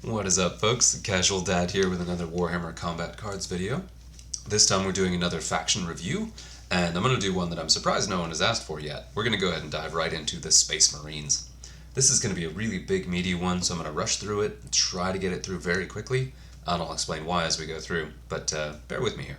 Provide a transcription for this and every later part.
What is up, folks? Casual Dad here with another Warhammer Combat Cards video. This time we're doing another faction review, and I'm going to do one that I'm surprised no one has asked for yet. We're going to go ahead and dive right into the Space Marines. This is going to be a really big, meaty one, so I'm going to rush through it and try to get it through very quickly, and I'll explain why as we go through, but bear with me here.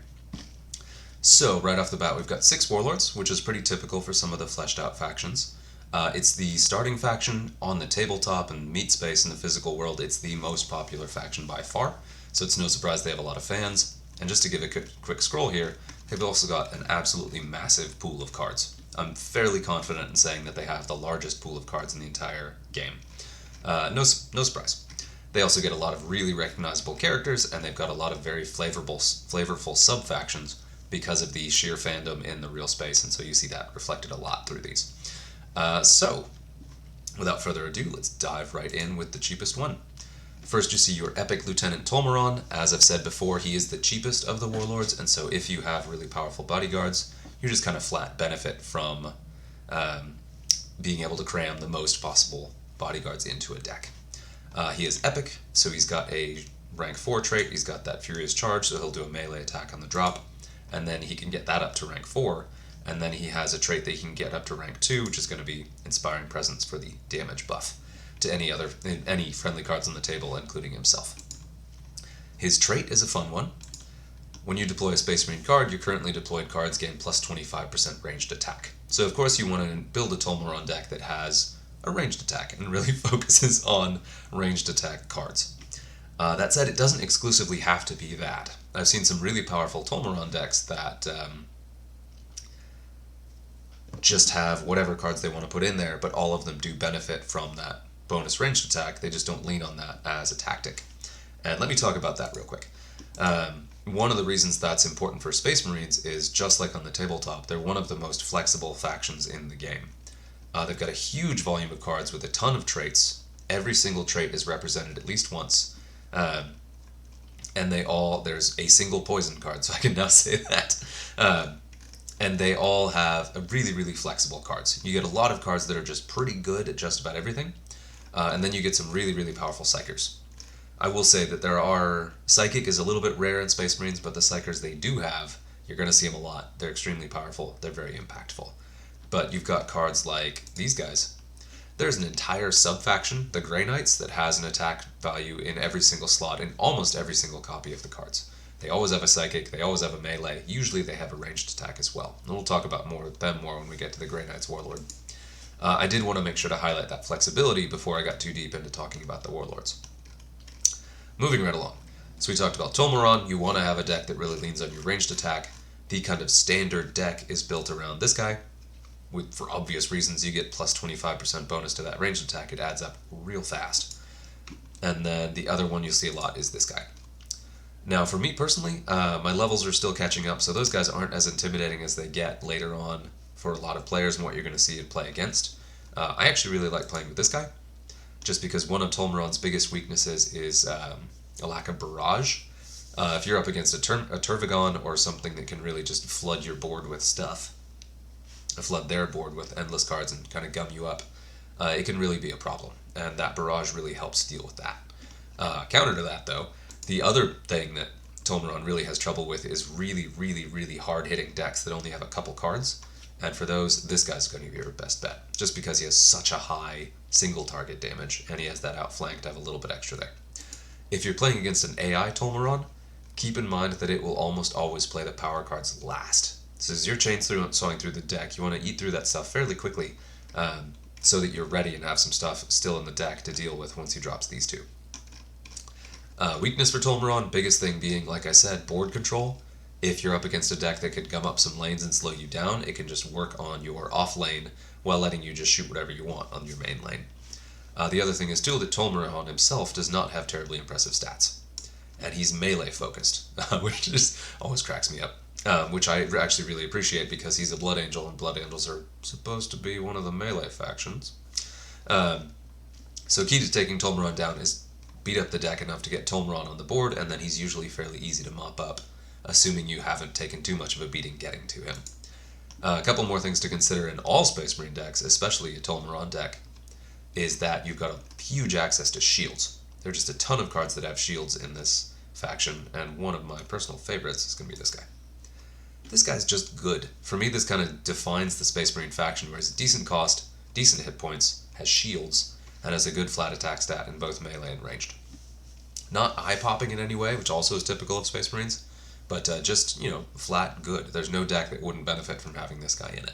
So, right off the bat, we've got 6 Warlords, which is pretty typical for some of the fleshed out factions. It's the starting faction on the tabletop and meat space in the physical world. It's the most popular faction by far, so it's no surprise they have a lot of fans. And just to give a quick scroll here, they've also got an absolutely massive pool of cards. I'm fairly confident in saying that they have the largest pool of cards in the entire game. No surprise. They also get a lot of really recognizable characters, and they've got a lot of very flavorful sub-factions because of the sheer fandom in the real space, and so you see that reflected a lot through these. So, without further ado, let's dive right in with the cheapest one. First, you see your epic Lieutenant Tolmeron. As I've said before, he is the cheapest of the Warlords, and so if you have really powerful bodyguards, you just kind of flat benefit from being able to cram the most possible bodyguards into a deck. He is epic, so he's got a rank 4 trait, he's got that Furious Charge, so he'll do a melee attack on the drop, and then he can get that up to rank 4, and then he has a trait that he can get up to rank 2, which is going to be Inspiring Presence for the damage buff to any friendly cards on the table, including himself. His trait is a fun one. When you deploy a Space Marine card, your currently deployed cards gain plus 25% ranged attack. So of course you want to build a Tolmeron deck that has a ranged attack and really focuses on ranged attack cards. That said, it doesn't exclusively have to be that. I've seen some really powerful Tolmeron decks that just have whatever cards they want to put in there, but all of them do benefit from that bonus ranged attack. They just don't lean on that as a tactic. And let me talk about that real quick. One of the reasons that's important for Space Marines is, just like on the tabletop, they're one of the most flexible factions in the game. They've got a huge volume of cards with a ton of traits. Every single trait is represented at least once. And there's a single poison card, so I can now say that. And they all have a really, really flexible cards. You get a lot of cards that are just pretty good at just about everything, and then you get some really, really powerful Psychers. I will say that Psychic is a little bit rare in Space Marines, but the Psychers they do have, you're going to see them a lot. They're extremely powerful. They're very impactful. But you've got cards like these guys. There's an entire sub-faction, the Grey Knights, that has an attack value in every single slot in almost every single copy of the cards. They always have a Psychic, they always have a melee, usually they have a ranged attack as well. And we'll talk about them more when we get to the Grey Knights Warlord. I did want to make sure to highlight that flexibility before I got too deep into talking about the Warlords. Moving right along. So we talked about Tolmeron. You want to have a deck that really leans on your ranged attack. The kind of standard deck is built around this guy. For obvious reasons, you get plus 25% bonus to that ranged attack. It adds up real fast. And then the other one you'll see a lot is this guy. Now, for me personally, my levels are still catching up, so those guys aren't as intimidating as they get later on for a lot of players and what you're going to see it play against. I actually really like playing with this guy, just because one of Tolmeron's biggest weaknesses is a lack of barrage. If you're up against a Tervigon or something that can really just flood your board with stuff, flood their board with endless cards and kind of gum you up, it can really be a problem, and that barrage really helps deal with that. Counter to that, though, the other thing that Tolmeron really has trouble with is really, really, really hard-hitting decks that only have a couple cards, and for those, this guy's going to be your best bet, just because he has such a high single-target damage, and he has that outflanked to have a little bit extra there. If you're playing against an AI Tolmeron, keep in mind that it will almost always play the power cards last. So as you're sawing through the deck, you want to eat through that stuff fairly quickly, so that you're ready and have some stuff still in the deck to deal with once he drops these two. Weakness for Tolmeron, biggest thing being, like I said, board control. If you're up against a deck that could gum up some lanes and slow you down, it can just work on your off lane while letting you just shoot whatever you want on your main lane. The other thing is, too, that Tolmeron himself does not have terribly impressive stats. And he's melee focused, which just always cracks me up. Which I actually really appreciate, because he's a Blood Angel, and Blood Angels are supposed to be one of the melee factions. So key to taking Tolmeron down is beat up the deck enough to get Tolmeron on the board, and then he's usually fairly easy to mop up, assuming you haven't taken too much of a beating getting to him. A couple more things to consider in all Space Marine decks, especially a Tolmeron deck, is that you've got a huge access to shields. There are just a ton of cards that have shields in this faction, and one of my personal favorites is going to be this guy. This guy's just good. For me, this kind of defines the Space Marine faction, where he's a decent cost, decent hit points, has shields, and has a good flat attack stat in both melee and ranged. Not eye-popping in any way, which also is typical of Space Marines, but just, flat good. There's no deck that wouldn't benefit from having this guy in it.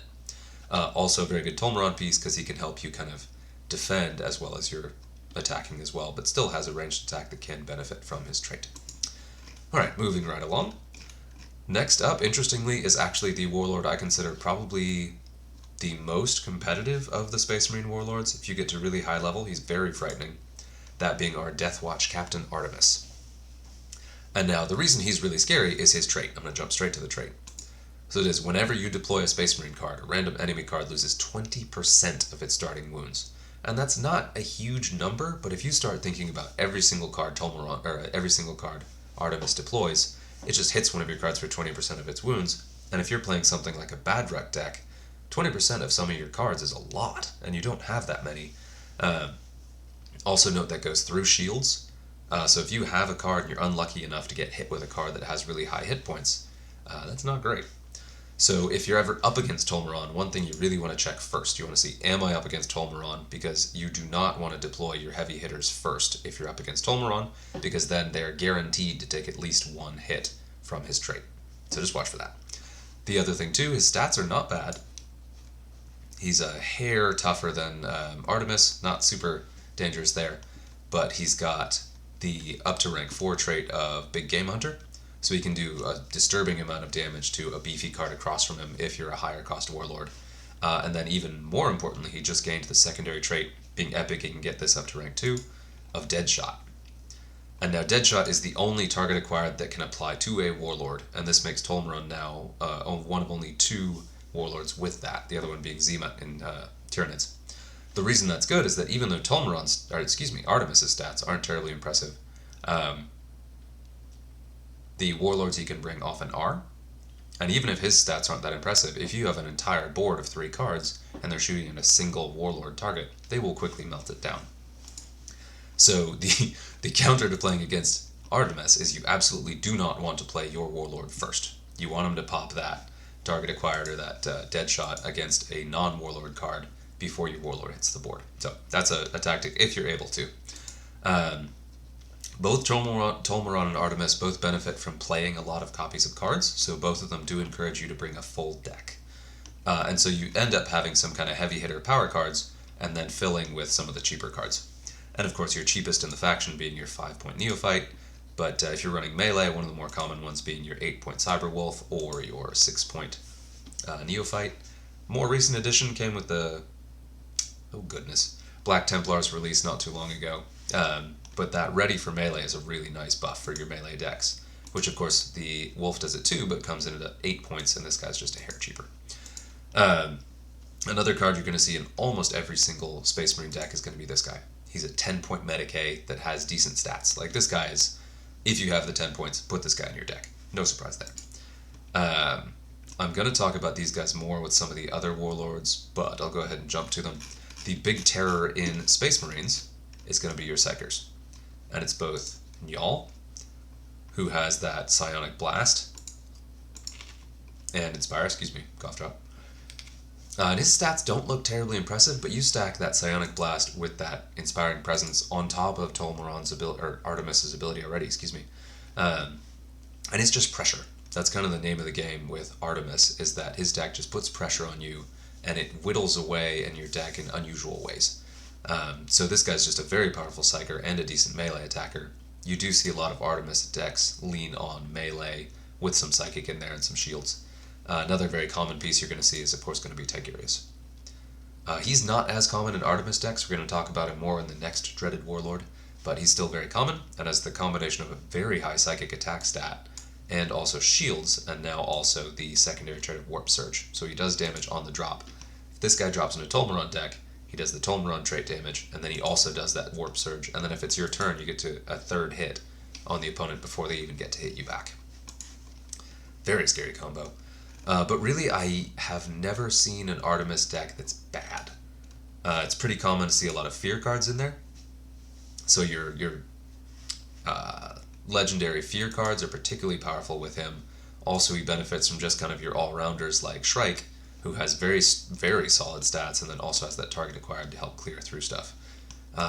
Also a very good Tolmeron piece, because he can help you kind of defend as well as you're attacking as well, but still has a ranged attack that can benefit from his trait. Alright, moving right along. Next up, interestingly, is actually the Warlord I consider probably the most competitive of the Space Marine Warlords. If you get to really high level, he's very frightening. That being our Deathwatch Captain Artemis. And now, the reason he's really scary is his trait. I'm going to jump straight to the trait. So it is, whenever you deploy a Space Marine card, a random enemy card loses 20% of its starting wounds. And that's not a huge number, but if you start thinking about every single card every single card Artemis deploys, it just hits one of your cards for 20% of its wounds. And if you're playing something like a bad rec deck, 20% of some of your cards is a lot, and you don't have that many. Also note that goes through shields. So if you have a card and you're unlucky enough to get hit with a card that has really high hit points, that's not great. So if you're ever up against Tolmeron, one thing you really want to check first, you want to see, am I up against Tolmeron? Because you do not want to deploy your heavy hitters first if you're up against Tolmeron, because then they're guaranteed to take at least one hit from his trait. So just watch for that. The other thing too, his stats are not bad. He's a hair tougher than Artemis, not super dangerous there, but he's got the up to rank 4 trait of Big Game Hunter, so he can do a disturbing amount of damage to a beefy card across from him if you're a higher cost Warlord. And then even more importantly, he just gained the secondary trait, being epic, he can get this up to rank 2, of Deadshot. And now Deadshot is the only target acquired that can apply to a Warlord, and this makes Tolmeron now one of only 2 Warlords with that, the other one being Zemat in Tyranids. The reason that's good is that even though Artemis' stats aren't terribly impressive, the Warlords he can bring often are. And even if his stats aren't that impressive, if you have an entire board of 3 cards and they're shooting at a single Warlord target, they will quickly melt it down. So the counter to playing against Artemis is you absolutely do not want to play your Warlord first. You want him to pop that target acquired or that Deadshot against a non-Warlord card before your Warlord hits the board. So that's a tactic if you're able to. Both Tolmeron and Artemis both benefit from playing a lot of copies of cards, so both of them do encourage you to bring a full deck. And so you end up having some kind of heavy hitter power cards, and then filling with some of the cheaper cards. And of course your cheapest in the faction being your 5-point Neophyte, but if you're running melee, one of the more common ones being your 8-point Cyberwolf or your 6-point Neophyte. More recent edition came with the, Black Templars released not too long ago. But that ready for melee is a really nice buff for your melee decks, which of course the Wolf does it too, but comes in at 8 points, and this guy's just a hair cheaper. Another card you're going to see in almost every single Space Marine deck is going to be this guy. He's a 10-point Medicae that has decent stats. Like, this guy is, if you have the 10 points, put this guy in your deck. No surprise there. I'm going to talk about these guys more with some of the other Warlords, but I'll go ahead and jump to them. The big terror in Space Marines is going to be your Psykers. And it's both Njal, who has that Psionic Blast, and Inspire, cough drop. And his stats don't look terribly impressive, but you stack that Psionic Blast with that Inspiring Presence on top of Tolmeron's ability, or Artemis' ability already, and it's just pressure. That's kind of the name of the game with Artemis, is that his deck just puts pressure on you, and it whittles away in your deck in unusual ways. So this guy's just a very powerful Psyker and a decent melee attacker. You do see a lot of Artemis decks lean on melee with some Psychic in there and some shields. Another very common piece you're going to see is, of course, going to be Tigurius. He's not as common in Artemis decks. We're going to talk about him more in the next Dreaded Warlord, but he's still very common, and has the combination of a very high Psychic attack stat and also shields, and now also the secondary trait of Warp Surge. So he does damage on the drop. If this guy drops in a Tolmeron deck, he does the Tolmeron trait damage, and then he also does that Warp Surge, and then if it's your turn, you get to a 3rd hit on the opponent before they even get to hit you back. Very scary combo. But really, I have never seen an Artemis deck that's bad. It's pretty common to see a lot of fear cards in there. So your Legendary fear cards are particularly powerful with him. Also, he benefits from just kind of your all-rounders like Shrike, who has very, very solid stats, and then also has that target acquired to help clear through stuff.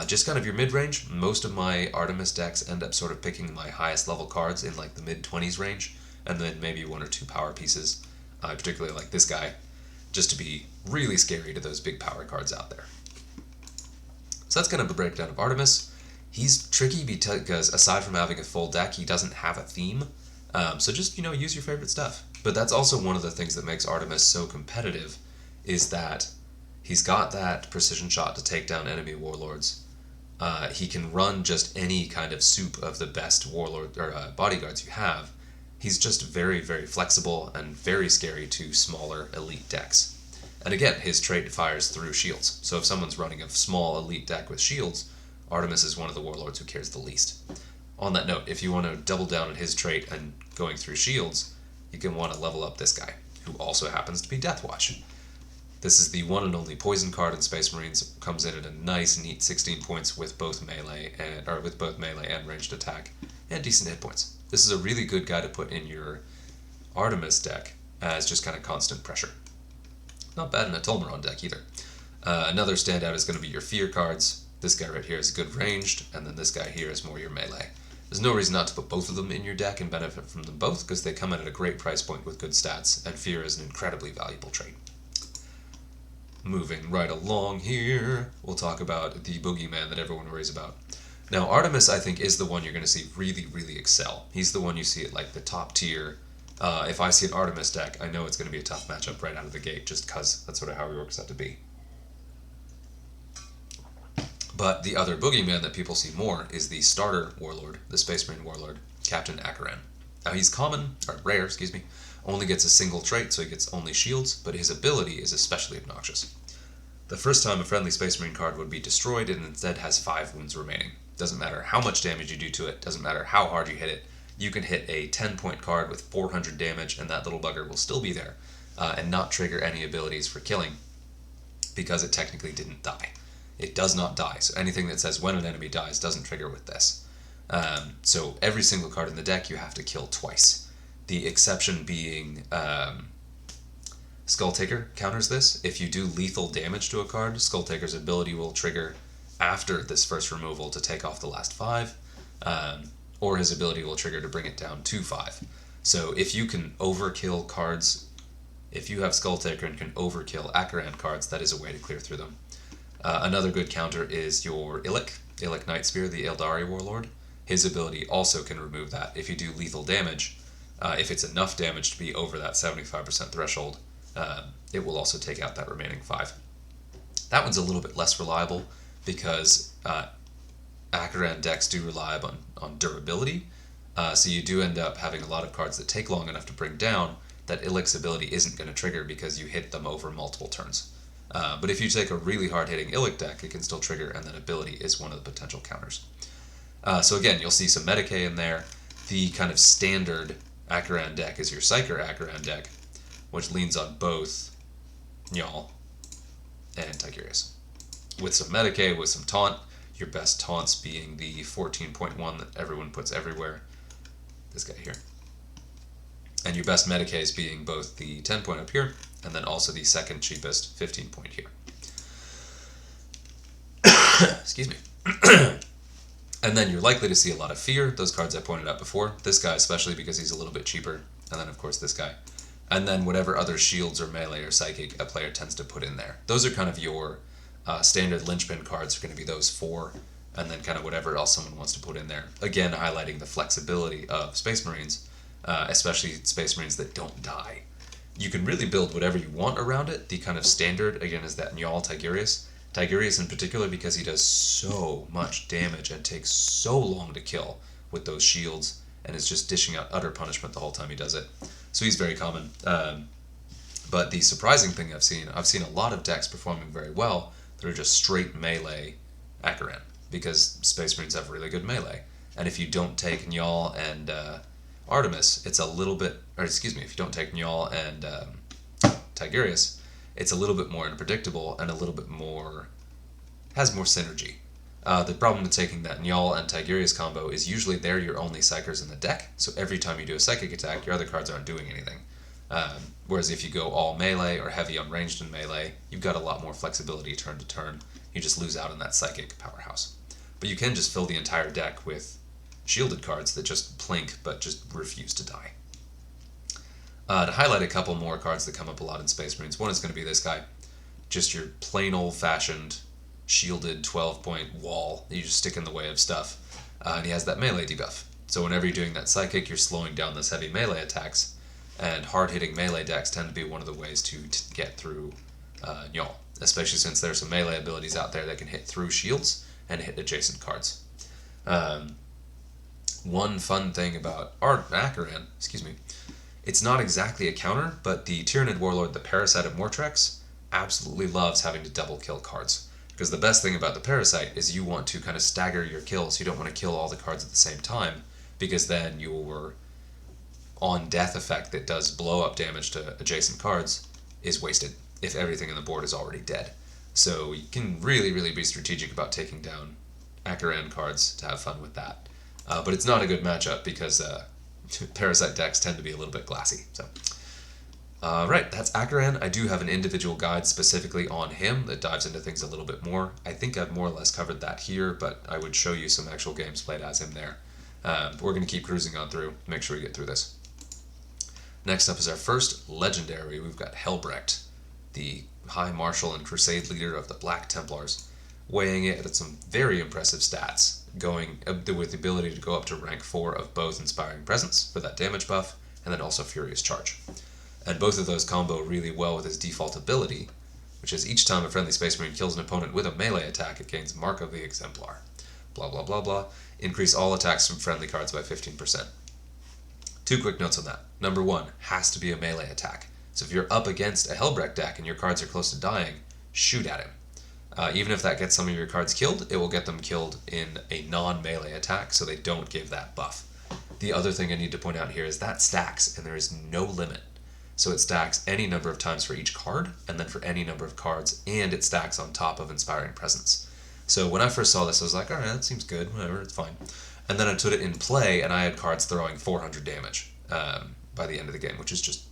Just kind of your mid-range. Most of my Artemis decks end up sort of picking my highest level cards in like the mid-20s range, and then maybe one or two power pieces, particularly like this guy, just to be really scary to those big power cards out there. So that's kind of a breakdown of Artemis. He's tricky because aside from having a full deck, he doesn't have a theme. So just, use your favorite stuff. But that's also one of the things that makes Artemis so competitive, is that he's got that precision shot to take down enemy warlords. He can run just any kind of soup of the best warlord or bodyguards you have. He's just very, very flexible and very scary to smaller elite decks. And again, his trait fires through shields. So if someone's running a small elite deck with shields, Artemis is one of the warlords who cares the least. On that note, if you want to double down on his trait and going through shields, you can want to level up this guy, who also happens to be Deathwatch. This is the one and only poison card in Space Marines. Comes in at a nice, neat 16 points with both melee and ranged attack, and decent hit points. This is a really good guy to put in your Artemis deck as just kind of constant pressure. Not bad in a Tolmeron deck either. Another standout is going to be your fear cards. This guy right here is good ranged, and then this guy here is more your melee. There's no reason not to put both of them in your deck and benefit from them both, because they come in at a great price point with good stats, and fear is an incredibly valuable trait. Moving right along here, we'll talk about the boogeyman that everyone worries about. Now, Artemis, I think, is the one you're going to see really, really excel. He's the one you see at like the top tier. If I see an Artemis deck, I know it's going to be a tough matchup right out of the gate, just because that's sort of how he works out to be. But the other boogeyman that people see more is the starter warlord, the Space Marine Warlord, Captain Acheran. Now he's rare, only gets a single trait, so he gets only shields, but his ability is especially obnoxious. The first time a friendly Space Marine card would be destroyed, it instead has 5 wounds remaining. Doesn't matter how much damage you do to it, doesn't matter how hard you hit it, you can hit a 10-point card with 400 damage, and that little bugger will still be there, and not trigger any abilities for killing, because it technically didn't die. It does not die, so anything that says when an enemy dies doesn't trigger with this. So every single card in the deck you have to kill twice. The exception being Skulltaker counters this. If you do lethal damage to a card, Skulltaker's ability will trigger after this first removal to take off the last 5, or his ability will trigger to bring it down to 5. So if you can overkill cards, if you have Skulltaker and can overkill Acheran cards, that is a way to clear through them. Another good counter is your Illic Nightspear, the Eldari Warlord. His ability also can remove that. If you do lethal damage, if it's enough damage to be over that 75% threshold, it will also take out that remaining 5. That one's a little bit less reliable because Acheran decks do rely on durability, so you do end up having a lot of cards that take long enough to bring down that Illic's ability isn't going to trigger because you hit them over multiple turns. But if you take a really hard-hitting Illic deck, it can still trigger, and that ability is one of the potential counters. So again, you'll see some Medicae in there. The kind of standard Acheran deck is your Psyker Acheran deck, which leans on both Njal and Tigurius. With some Medicae, with some Taunt, your best taunts being the 14.1 that everyone puts everywhere. This guy here. And your best Medicaes being both the 10 point up here, and then also the second cheapest 15 point here. Excuse me. And then you're likely to see a lot of fear, those cards I pointed out before. This guy especially because he's a little bit cheaper, and then of course this guy. And then whatever other shields or melee or psychic a player tends to put in there. Those are kind of your standard linchpin cards are going to be those 4, and then kind of whatever else someone wants to put in there. Again, highlighting the flexibility of Space Marines, especially Space Marines that don't die. You can really build whatever you want around it. The kind of standard, again, is that Njal Tigurius. Tigurius in particular because he does so much damage and takes so long to kill with those shields, and is just dishing out utter punishment the whole time he does it. So he's very common. But the surprising thing I've seen a lot of decks performing very well that are just straight melee Acheran, because Space Marines have really good melee. And if you don't take Njal and Artemis, it's a little bit, if you don't take Njal and Tigurius, it's a little bit more unpredictable and a little bit more, has more synergy. The problem with taking that Njal and Tigurius combo is usually they're your only psychers in the deck, so every time you do a psychic attack, your other cards aren't doing anything. Whereas if you go all melee or heavy on ranged and melee, you've got a lot more flexibility turn to turn. You just lose out on that psychic powerhouse. But you can just fill the entire deck with shielded cards that just plink but just refuse to die. To highlight a couple more cards that come up a lot in Space Marines, one is going to be this guy. Just your plain old-fashioned shielded 12-point wall that you just stick in the way of stuff. And he has that melee debuff. So whenever you're doing that psychic, you're slowing down those heavy melee attacks, and hard-hitting melee decks tend to be one of the ways to get through Njal, especially since there's some melee abilities out there that can hit through shields and hit adjacent cards. One fun thing about Acheran, it's not exactly a counter, but the Tyrannid Warlord, the Parasite of Mortrex, absolutely loves having to double kill cards. Because the best thing about the Parasite is you want to kind of stagger your kills. You don't want to kill all the cards at the same time, because then your on-death effect that does blow-up damage to adjacent cards is wasted if everything on the board is already dead. So you can really, really be strategic about taking down Acheran cards to have fun with that. But it's not a good matchup because Parasite decks tend to be a little bit glassy. So, right, that's Acheran. I do have an individual guide specifically on him that dives into things a little bit more. I think I've more or less covered that here, but I would show you some actual games played as him there. We're going to keep cruising on through, make sure we get through this. Next up is our first legendary. We've got Helbrecht, the High Marshal and Crusade leader of the Black Templars, weighing it at some very impressive stats, going with the ability to go up to rank 4 of both Inspiring Presence for that damage buff, and then also Furious Charge. And both of those combo really well with his default ability, which is each time a friendly Space Marine kills an opponent with a melee attack, it gains Mark of the Exemplar. Blah, blah, blah, blah. Increase all attacks from friendly cards by 15%. 2 quick notes on that. Number 1, has to be a melee attack. So if you're up against a Helbrecht deck and your cards are close to dying, shoot at him. Even if that gets some of your cards killed, it will get them killed in a non-melee attack, so they don't give that buff. The other thing I need to point out here is that stacks, and there is no limit. So it stacks any number of times for each card, and then for any number of cards, and it stacks on top of Inspiring Presence. So when I first saw this, I was like, alright, that seems good, whatever, it's fine. And then I put it in play, and I had cards throwing 400 damage by the end of the game, which is just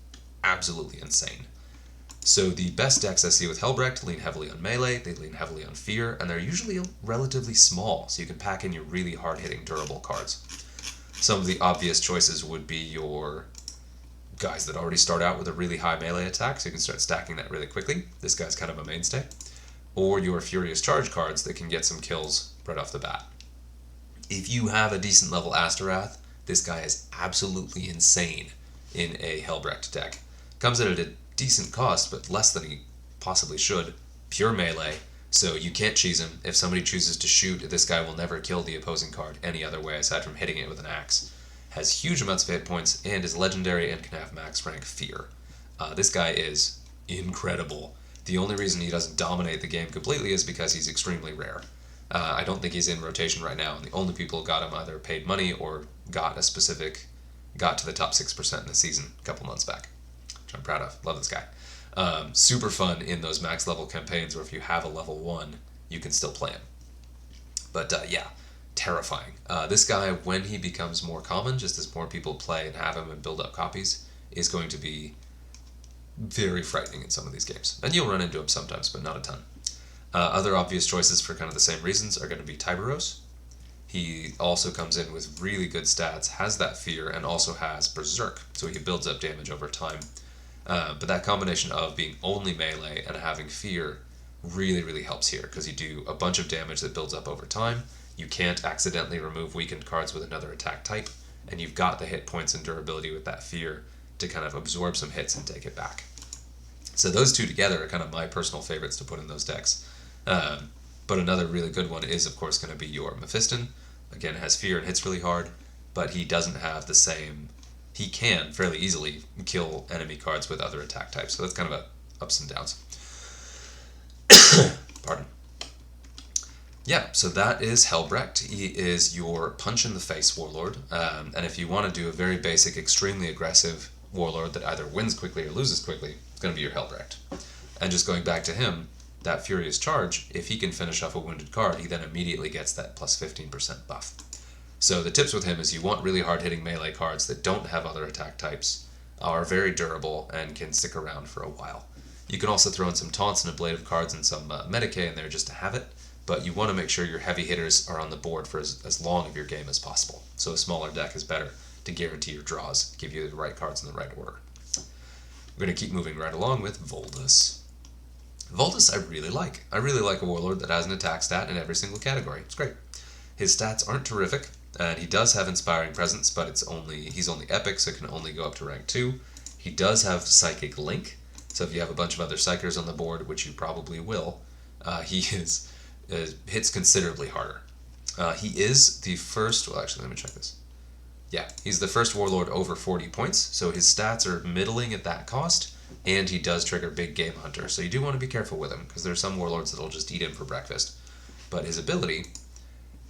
absolutely insane. So the best decks I see with Helbrecht lean heavily on melee, they lean heavily on fear, and they're usually relatively small, so you can pack in your really hard-hitting, durable cards. Some of the obvious choices would be your guys that already start out with a really high melee attack, so you can start stacking that really quickly. This guy's kind of a mainstay. Or your Furious Charge cards that can get some kills right off the bat. If you have a decent level Asterath, this guy is absolutely insane in a Helbrecht deck. Comes in at a decent cost, but less than he possibly should. Pure melee, so you can't cheese him. If somebody chooses to shoot, this guy will never kill the opposing card any other way aside from hitting it with an axe. Has huge amounts of hit points, and is legendary and can have max rank Fear. This guy is incredible. The only reason he doesn't dominate the game completely is because he's extremely rare. I don't think he's in rotation right now, and the only people who got him either paid money or got to the top 6% in the season a couple months back, which I'm proud of. Love this guy. Super fun in those max level campaigns where if you have a level 1, you can still play him. But yeah, terrifying. This guy, when he becomes more common, just as more people play and have him and build up copies, is going to be very frightening in some of these games. And you'll run into him sometimes, but not a ton. Other obvious choices for kind of the same reasons are going to be Tyberos. He also comes in with really good stats, has that fear, and also has Berserk, so he builds up damage over time. But that combination of being only melee and having fear really, really helps here, because you do a bunch of damage that builds up over time. You can't accidentally remove weakened cards with another attack type, and you've got the hit points and durability with that fear to kind of absorb some hits and take it back. So those two together are kind of my personal favorites to put in those decks. But another really good one is, of course, going to be your Mephiston. Again, has fear and hits really hard, but he doesn't have the same... He can fairly easily kill enemy cards with other attack types, so that's kind of a ups and downs. Pardon. Yeah, so that is Helbrecht. He is your punch-in-the-face warlord, and if you want to do a very basic, extremely aggressive warlord that either wins quickly or loses quickly, it's going to be your Helbrecht. And just going back to him, that Furious Charge, if he can finish off a wounded card, he then immediately gets that plus 15% buff. So the tips with him is you want really hard-hitting melee cards that don't have other attack types, are very durable, and can stick around for a while. You can also throw in some taunts and a blade of cards and some Medicae in there just to have it, but you want to make sure your heavy hitters are on the board for as long of your game as possible. So a smaller deck is better to guarantee your draws, give you the right cards in the right order. We're going to keep moving right along with Voldus. Voldus I really like. I really like a Warlord that has an attack stat in every single category. It's great. His stats aren't terrific, and he does have Inspiring Presence, but he's only epic, so it can only go up to rank 2. He does have Psychic Link, so if you have a bunch of other Psychers on the board, which you probably will, he hits considerably harder. He is the first... Well, actually, let me check this. Yeah, he's the first Warlord over 40 points, so his stats are middling at that cost, and he does trigger Big Game Hunter, so you do want to be careful with him, because there are some Warlords that'll just eat him for breakfast. But his ability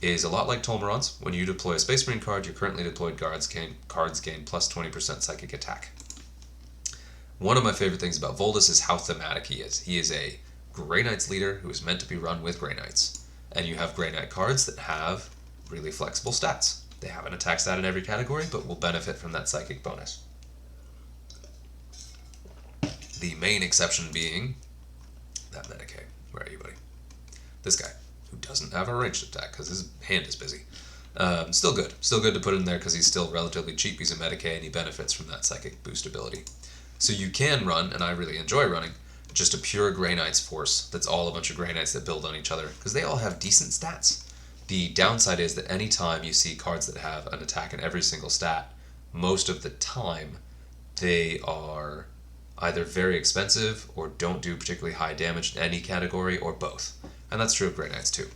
is a lot like Tolmeron's. When you deploy a Space Marine card, your currently deployed cards gain plus 20% psychic attack. One of my favorite things about Voldus is how thematic he is. He is a Grey Knights leader who is meant to be run with Grey Knights. And you have Grey Knight cards that have really flexible stats. They have an attack stat in every category, but will benefit from that psychic bonus. The main exception being that Medicae. Where are you, buddy? This guy, who doesn't have a ranged attack because his hand is busy. Still good. Still good to put in there because he's still relatively cheap. He's a Medicae and he benefits from that psychic boost ability. So you can run, and I really enjoy running, just a pure Grey Knights force that's all a bunch of Grey Knights that build on each other, because they all have decent stats. The downside is that any time you see cards that have an attack in every single stat, most of the time they are either very expensive or don't do particularly high damage in any category, or both. And that's true of Grey Knights too.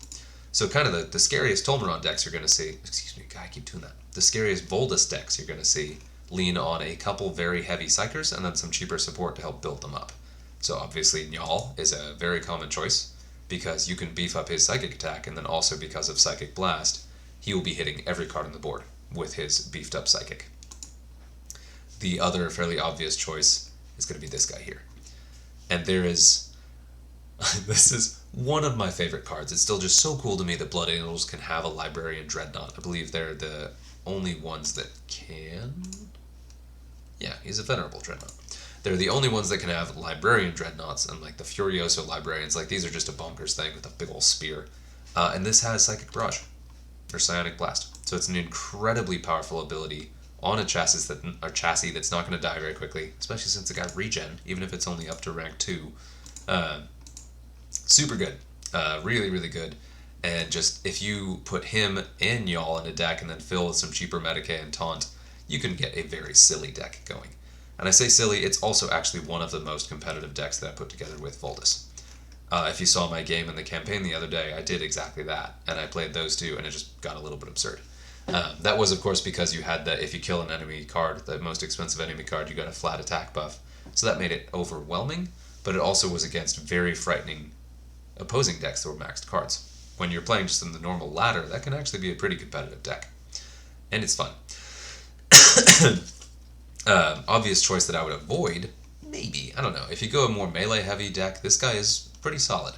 So kind of the scariest Tolmeron decks you're going to see, excuse me, God, I keep doing that. The scariest Voldus decks you're going to see lean on a couple very heavy Psychers and then some cheaper support to help build them up. So obviously Njal is a very common choice because you can beef up his Psychic attack, and then also because of Psychic Blast, he will be hitting every card on the board with his beefed up Psychic. The other fairly obvious choice is going to be this guy here. And there is... this is one of my favorite cards. It's still just so cool to me that Blood Angels can have a Librarian Dreadnought. I believe they're the only ones that can... Yeah, he's a Venerable Dreadnought. They're the only ones that can have Librarian Dreadnoughts, and like the Furioso Librarians, like these are just a bonkers thing with a big old spear. And this has Psychic Barrage, or Psionic Blast. So it's an incredibly powerful ability on a chassis that's not going to die very quickly, especially since it got regen, even if it's only up to rank 2. Super good. Really, really good. And just, if you put him and Njal in a deck and then fill with some cheaper Medicae and Taunt, you can get a very silly deck going. And I say silly, it's also actually one of the most competitive decks that I put together with Voldus. If you saw my game in the campaign the other day, I did exactly that, and I played those two, and it just got a little bit absurd. That was, of course, because you had that if you kill an enemy card, the most expensive enemy card, you got a flat attack buff. So that made it overwhelming, but it also was against very frightening opposing decks that were maxed cards. When you're playing just in the normal ladder, that can actually be a pretty competitive deck. And it's fun. Obvious choice that I would avoid, maybe, I don't know. If you go a more melee-heavy deck, this guy is pretty solid,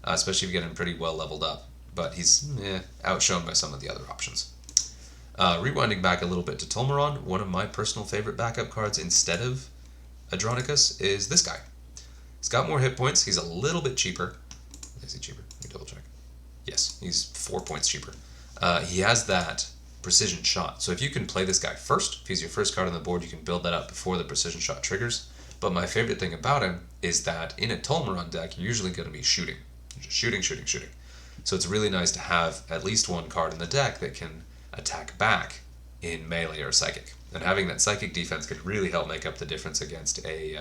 especially if you get him pretty well leveled up. But he's outshone by some of the other options. Rewinding back a little bit to Tolmeron, one of my personal favorite backup cards instead of Adronicus is this guy. He's got more hit points. He's a little bit cheaper. Is he cheaper? Let me double check. Yes, he's 4 points cheaper. He has that precision shot. So if you can play this guy first, if he's your first card on the board, you can build that up before the precision shot triggers. But my favorite thing about him is that in a Tolmeron deck, you're usually going to be shooting. Just shooting, shooting, shooting. So it's really nice to have at least one card in the deck that can attack back in melee or psychic. And having that psychic defense could really help make up the difference against a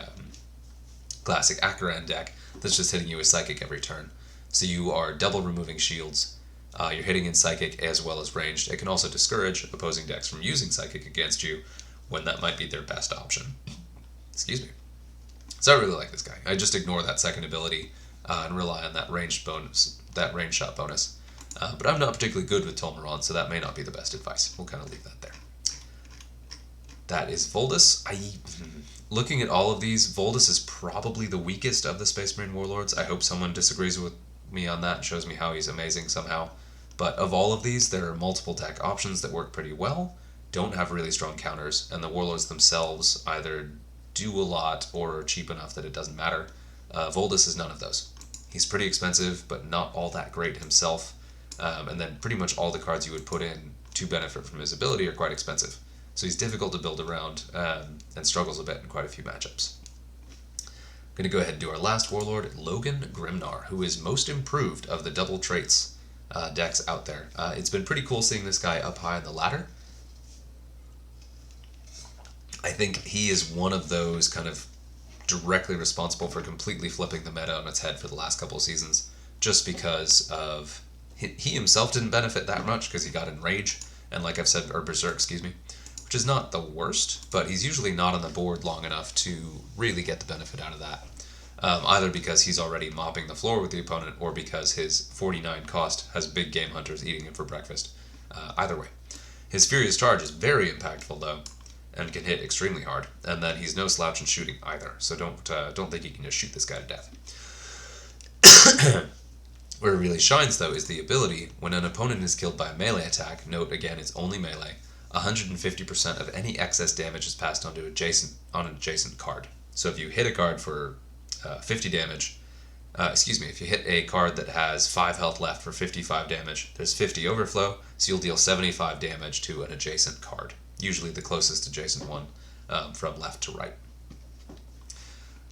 classic Acheran deck that's just hitting you with psychic every turn. So you are double removing shields. You're hitting in psychic as well as ranged. It can also discourage opposing decks from using psychic against you when that might be their best option. Excuse me. So I really like this guy. I just ignore that second ability and rely on that ranged bonus, that range shot bonus. But I'm not particularly good with Tolmeron, so that may not be the best advice. We'll kind of leave that there. That is Voldus. Looking at all of these, Voldus is probably the weakest of the Space Marine Warlords. I hope someone disagrees with me on that and shows me how he's amazing somehow. But of all of these, there are multiple deck options that work pretty well, don't have really strong counters, and the Warlords themselves either do a lot or are cheap enough that it doesn't matter. Voldus is none of those. He's pretty expensive, but not all that great himself. And then pretty much all the cards you would put in to benefit from his ability are quite expensive. So he's difficult to build around and struggles a bit in quite a few matchups. I'm going to go ahead and do our last Warlord, Logan Grimnar, who is most improved of the double traits decks out there. It's been pretty cool seeing this guy up high on the ladder. I think he is one of those kind of directly responsible for completely flipping the meta on its head for the last couple of seasons, just because of he himself didn't benefit that much because he got Enrage and, like I've said, or Berserk, excuse me, which is not the worst, but he's usually not on the board long enough to really get the benefit out of that. Either because he's already mopping the floor with the opponent, or because his 49 cost has big game hunters eating him for breakfast. Either way. His Furious Charge is very impactful, though, and can hit extremely hard, and then he's no slouch in shooting either, so don't think you can just shoot this guy to death. Where it really shines, though, is the ability, when an opponent is killed by a melee attack, note again it's only melee, 150% of any excess damage is passed on an adjacent card. So if you hit a card for 50 damage, if you hit a card that has 5 health left for 55 damage, there's 50 overflow, so you'll deal 75 damage to an adjacent card, usually the closest adjacent one from left to right.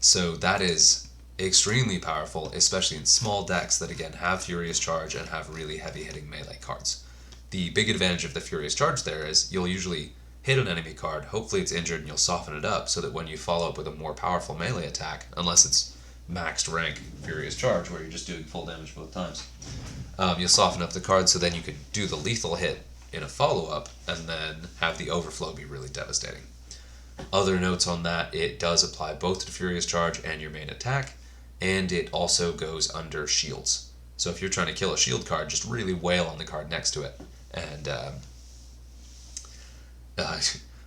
So that is extremely powerful, especially in small decks that again have Furious Charge and have really heavy hitting melee cards. The big advantage of the Furious Charge there is you'll usually hit an enemy card, hopefully it's injured, and you'll soften it up so that when you follow up with a more powerful melee attack, unless it's maxed rank Furious Charge where you're just doing full damage both times, you'll soften up the card so then you can do the lethal hit in a follow-up and then have the overflow be really devastating. Other notes on that, it does apply both to Furious Charge and your main attack, and it also goes under shields. So if you're trying to kill a shield card, just really wail on the card next to it, and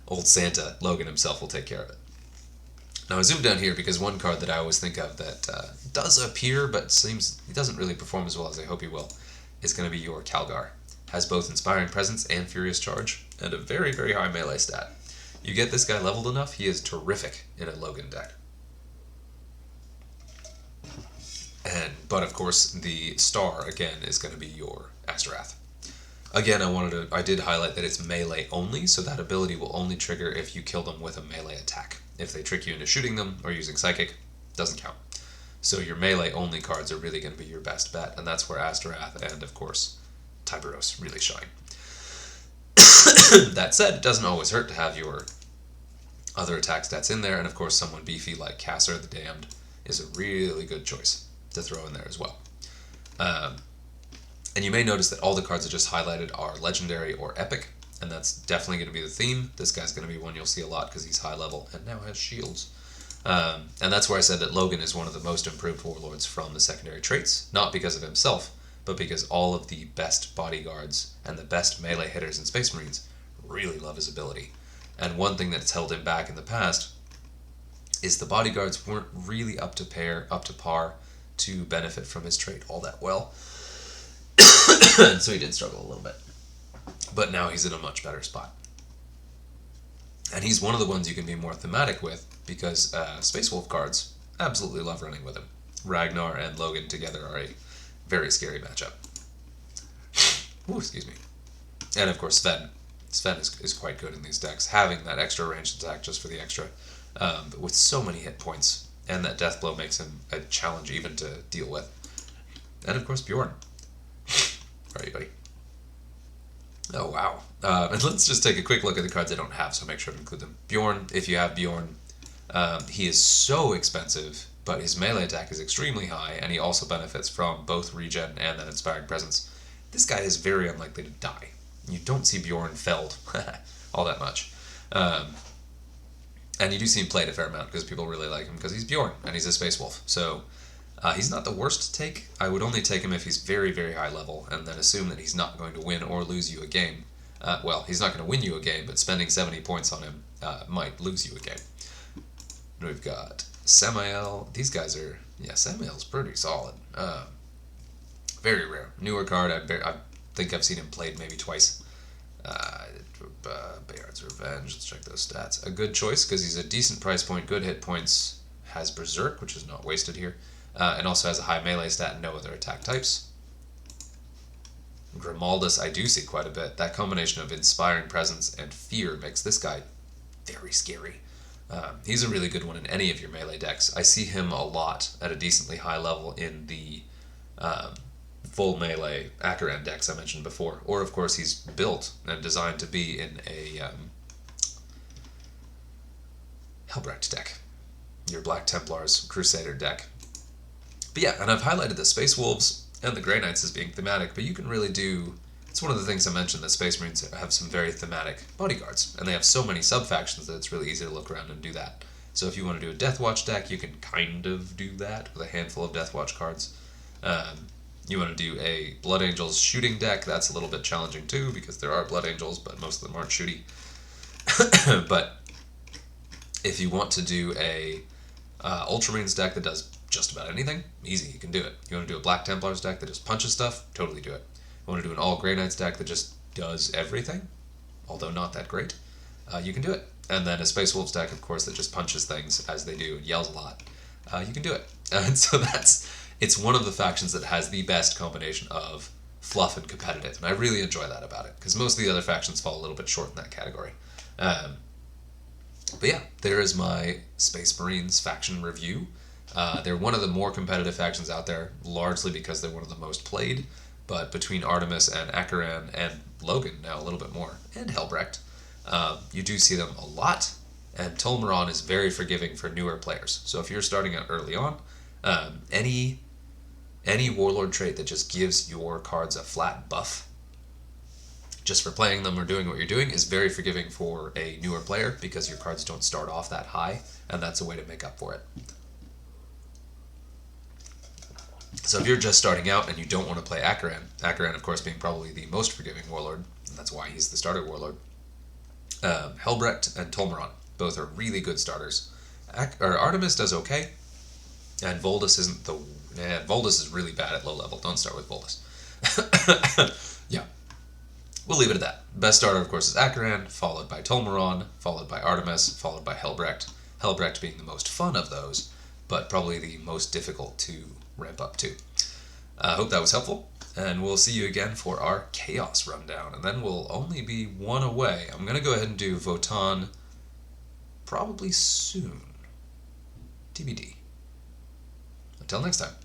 old Santa, Logan himself, will take care of it. Now I zoom down here because one card that I always think of that does appear but seems he doesn't really perform as well as I hope he will is going to be your Calgar. Has both Inspiring Presence and Furious Charge, and a very, very high melee stat. You get this guy leveled enough, he is terrific in a Logan deck. But of course, the star, again, is going to be your Asterath. Again, I did highlight that it's melee only, so that ability will only trigger if you kill them with a melee attack. If they trick you into shooting them or using Psychic, doesn't count. So your melee only cards are really going to be your best bet, and that's where Asterath and, of course, Tyberos really shine. That said, it doesn't always hurt to have your other attack stats in there, and of course someone beefy like Kasser the Damned is a really good choice to throw in there as well. And you may notice that all the cards I just highlighted are legendary or epic, and that's definitely going to be the theme. This guy's going to be one you'll see a lot because he's high level and now has shields. And that's where I said that Logan is one of the most improved warlords from the secondary traits, not because of himself, but because all of the best bodyguards and the best melee hitters in Space Marines really love his ability. And one thing that's held him back in the past is the bodyguards weren't really up to par to benefit from his trait all that well. So he did struggle a little bit. But now he's in a much better spot. And he's one of the ones you can be more thematic with because Space Wolf cards absolutely love running with him. Ragnar and Logan together are a very scary matchup. Ooh, excuse me. And of course Sven. Sven is quite good in these decks, having that extra ranged attack just for the extra. But with so many hit points, and that death blow makes him a challenge even to deal with. And of course Bjorn. Where are you, buddy? Oh, wow. And let's just take a quick look at the cards I don't have, so make sure to include them. Bjorn, if you have Bjorn, he is so expensive, but his melee attack is extremely high, and he also benefits from both regen and that Inspiring Presence. This guy is very unlikely to die. You don't see Bjorn felled all that much. And you do see him played a fair amount because people really like him because he's Bjorn, and he's a Space Wolf. So he's not the worst to take. I would only take him if he's very, very high level, and then assume that he's not going to win or lose you a game. Well, he's not going to win you a game, but spending 70 points on him might lose you a game. And we've got Samael. These guys are, yeah, Samael's pretty solid. Very rare. Newer card. I think I've seen him played maybe twice. Bayard's Revenge. Let's check those stats. A good choice because he's a decent price point, good hit points. Has Berserk, which is not wasted here, and also has a high melee stat and no other attack types. Grimaldus I do see quite a bit. That combination of Inspiring Presence and Fear makes this guy very scary. He's a really good one in any of your melee decks. I see him a lot at a decently high level in the full melee Acheran decks I mentioned before. Or, of course, he's built and designed to be in a Helbrecht deck. Your Black Templars Crusader deck. But yeah, and I've highlighted the Space Wolves and the Grey Knights as being thematic, but you can really do... It's one of the things I mentioned that Space Marines have some very thematic bodyguards, and they have so many sub-factions that it's really easy to look around and do that. So if you want to do a Deathwatch deck, you can kind of do that with a handful of Deathwatch cards. You want to do a Blood Angels shooting deck, that's a little bit challenging too, because there are Blood Angels, but most of them aren't shooty. But if you want to do a Ultramarines deck that does just about anything, easy, you can do it. You want to do a Black Templars deck that just punches stuff, totally do it. You want to do an all Grey Knights deck that just does everything, although not that great, you can do it. And then a Space Wolves deck, of course, that just punches things as they do and yells a lot, you can do it. And so it's one of the factions that has the best combination of fluff and competitive, and I really enjoy that about it, because most of the other factions fall a little bit short in that category. But yeah, there is my Space Marines faction review. They're one of the more competitive factions out there, largely because they're one of the most played, but between Artemis and Acheran and Logan now a little bit more, and Helbrecht, you do see them a lot, and Tolmeron is very forgiving for newer players. So if you're starting out early on, any Warlord trait that just gives your cards a flat buff, just for playing them or doing what you're doing, is very forgiving for a newer player, because your cards don't start off that high, and that's a way to make up for it. So if you're just starting out and you don't want to play Acheran, Acheran of course being probably the most forgiving Warlord, and that's why he's the starter Warlord, Helbrecht and Tolmeron, both are really good starters. Artemis does okay, and Voldus isn't the... Voldus is really bad at low level, don't start with Voldus. Yeah. We'll leave it at that. Best starter, of course, is Acheran, followed by Tolmeron, followed by Artemis, followed by Helbrecht. Helbrecht being the most fun of those, but probably the most difficult to ramp up to. I hope that was helpful, and we'll see you again for our Chaos rundown, and then we'll only be one away. I'm going to go ahead and do Votan probably soon. TBD. Until next time.